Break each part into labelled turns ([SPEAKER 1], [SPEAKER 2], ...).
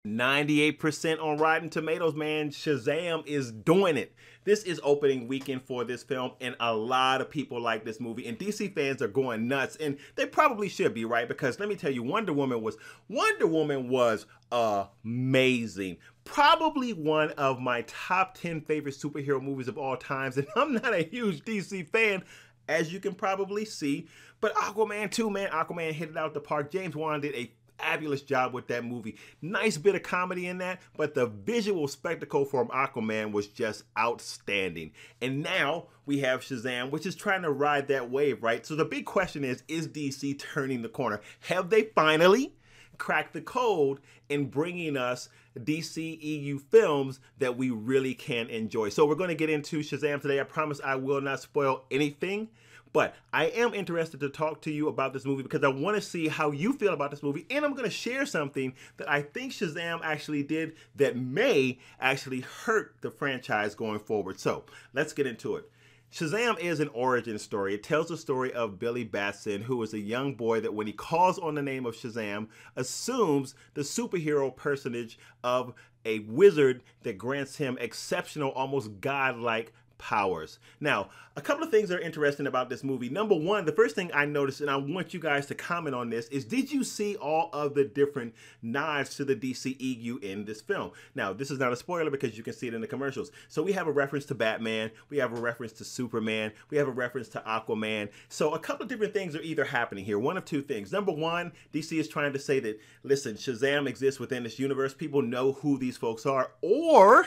[SPEAKER 1] 98% on Rotten Tomatoes, man. Shazam is doing it. This is opening weekend for this film, and a lot of people like this movie, and DC fans are going nuts, and they probably should be, right? Because let me tell you, Wonder Woman was amazing. Probably one of my top 10 favorite superhero movies of all times, and I'm not a huge DC fan, as you can probably see, but Aquaman too, man. Aquaman hit it out the park. James Wan did a fabulous job with that movie. Nice bit of comedy in that, but the visual spectacle from Aquaman was just outstanding. And now we have Shazam, which is trying to ride that wave, right? So the big question is DC turning the corner? Have they finally cracked the code in bringing us DCEU films that we really can enjoy? So we're going to get into Shazam today. I promise I will not spoil anything. But I am interested to talk to you about this movie because I want to see how you feel about this movie. And I'm going to share something that I think Shazam actually did that may actually hurt the franchise going forward. So let's get into it. Shazam is an origin story. It tells the story of Billy Batson, who is a young boy that when he calls on the name of Shazam, assumes the superhero personage of a wizard that grants him exceptional, almost godlike powers. Now, a couple of things that are interesting about this movie. Number one, the first thing I noticed, and I want you guys to comment on this, is did you see all of the different nods to the DCEU in this film? Now, this is not a spoiler because you can see it in the commercials. So we have a reference to Batman, we have a reference to Superman, we have a reference to Aquaman. So a couple of different things are either happening here. One of two things. Number one, DC is trying to say that, listen, Shazam exists within this universe. People know who these folks are. Or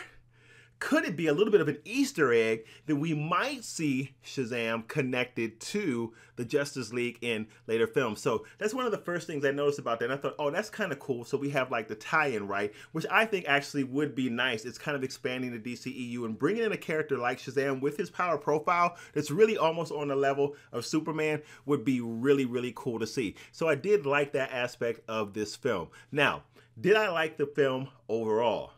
[SPEAKER 1] could it be a little bit of an Easter egg that we might see Shazam connected to the Justice League in later films? So that's one of the first things I noticed about that. And I thought, oh, that's kind of cool. So we have like the tie-in, right? Which I think actually would be nice. It's kind of expanding the DCEU and bringing in a character like Shazam with his power profile that's really almost on the level of Superman would be really, really cool to see. So I did like that aspect of this film. Now, did I like the film overall?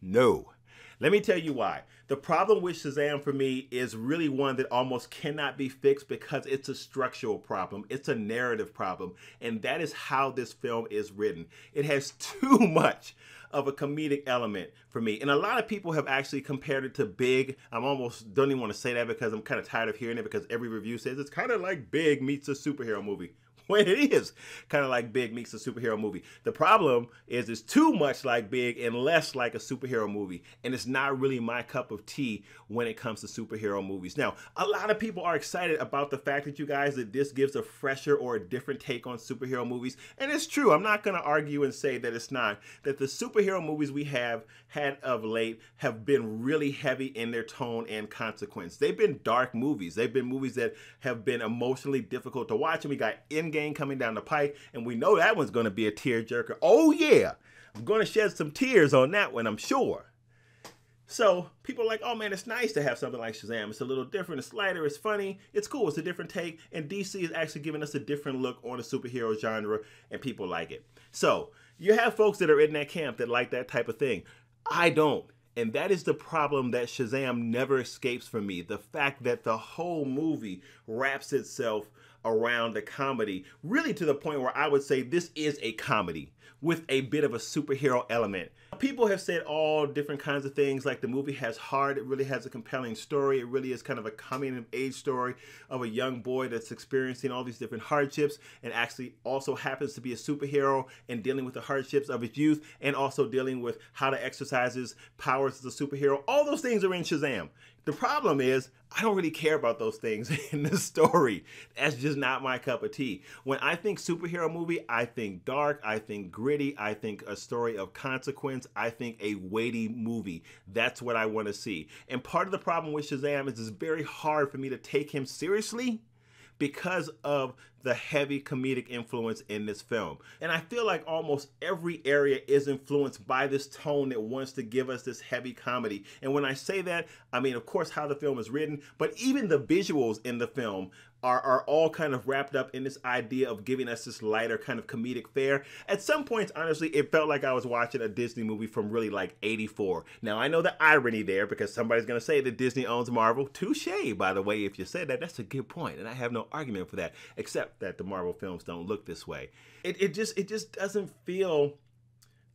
[SPEAKER 1] No. Let me tell you why. The problem with Shazam for me is really one that almost cannot be fixed because it's a structural problem. It's a narrative problem. And that is how this film is written. It has too much of a comedic element for me. And a lot of people have actually compared it to Big. I'm almost don't even want to say that because I'm kind of tired of hearing it because every review says it's kind of like Big meets a superhero movie. When it is kind of like Big meets a superhero movie. The problem is it's too much like Big and less like a superhero movie. And it's not really my cup of tea when it comes to superhero movies. Now, a lot of people are excited about the fact that you guys, that this gives a fresher or a different take on superhero movies. And it's true. I'm not going to argue and say that it's not. That the superhero movies we have had of late have been really heavy in their tone and consequence. They've been dark movies. They've been movies that have been emotionally difficult to watch. And we got Endgame coming down the pike, and we know that one's going to be a tearjerker. Oh yeah, I'm going to shed some tears on that one, I'm sure. So people are like, oh man, it's nice to have something like Shazam. It's a little different, it's lighter, it's funny, it's cool, it's a different take, and DC is actually giving us a different look on the superhero genre, and people like it. So you have folks that are in that camp that like that type of thing. I don't. And that is the problem that Shazam never escapes from me. The fact that the whole movie wraps itself around the comedy, really to the point where I would say this is a comedy with a bit of a superhero element. People have said all different kinds of things, like the movie has heart, it really has a compelling story, it really is kind of a coming of age story of a young boy that's experiencing all these different hardships and actually also happens to be a superhero and dealing with the hardships of his youth and also dealing with how to exercise his powers as a superhero. All those things are in Shazam. The problem is, I don't really care about those things in the story. That's just not my cup of tea. When I think superhero movie, I think dark, I think gritty, I think a story of consequence, I think a weighty movie. That's what I want to see. And part of the problem with Shazam is it's very hard for me to take him seriously because of the heavy comedic influence in this film. And I feel like almost every area is influenced by this tone that wants to give us this heavy comedy. And when I say that, I mean, of course, how the film is written, but even the visuals in the film are all kind of wrapped up in this idea of giving us this lighter kind of comedic fare. At some points, honestly, it felt like I was watching a Disney movie from really like '84. Now, I know the irony there because somebody's going to say that Disney owns Marvel. Touche, by the way, if you said that, that's a good point, and I have no argument for that, except that the Marvel films don't look this way. It just doesn't feel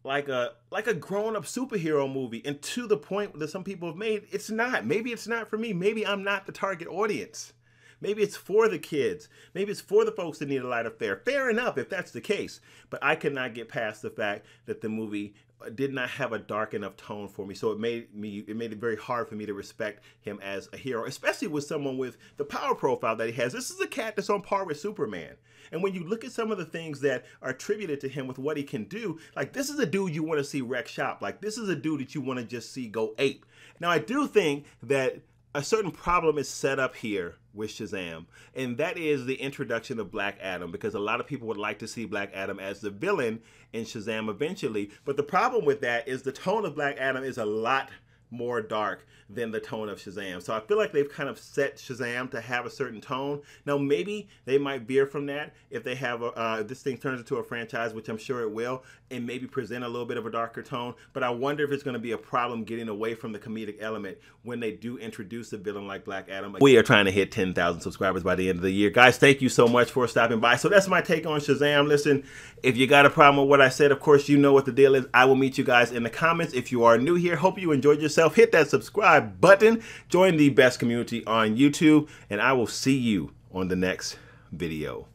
[SPEAKER 1] like a grown-up superhero movie, and to the point that some people have made, it's not. Maybe it's not for me. Maybe I'm not the target audience. Maybe it's for the kids. Maybe it's for the folks that need a lighter fare. Fair enough if that's the case. But I could not get past the fact that the movie did not have a dark enough tone for me. So it made it very hard for me to respect him as a hero, especially with someone with the power profile that he has. This is a cat that's on par with Superman. And when you look at some of the things that are attributed to him with what he can do, like this is a dude you want to see wreck shop. Like this is a dude that you want to just see go ape. Now I do think that a certain problem is set up here with Shazam, and that is the introduction of Black Adam, because a lot of people would like to see Black Adam as the villain in Shazam eventually. But the problem with that is the tone of Black Adam is a lot more dark than the tone of Shazam. So I feel like they've kind of set Shazam to have a certain tone. Now maybe they might veer from that if they have this thing turns into a franchise, which I'm sure it will, and maybe present a little bit of a darker tone. But I wonder if it's going to be a problem getting away from the comedic element when they do introduce a villain like Black Adam. We are trying to hit 10,000 subscribers by the end of the year. Guys, thank you so much for stopping by. So that's my take on Shazam. Listen, if you got a problem with what I said, of course, you know what the deal is. I will meet you guys in the comments. If you are new here, hope you enjoyed yourself. Hit that subscribe button. Join the best community on YouTube. And I will see you on the next video.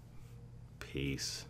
[SPEAKER 1] Peace.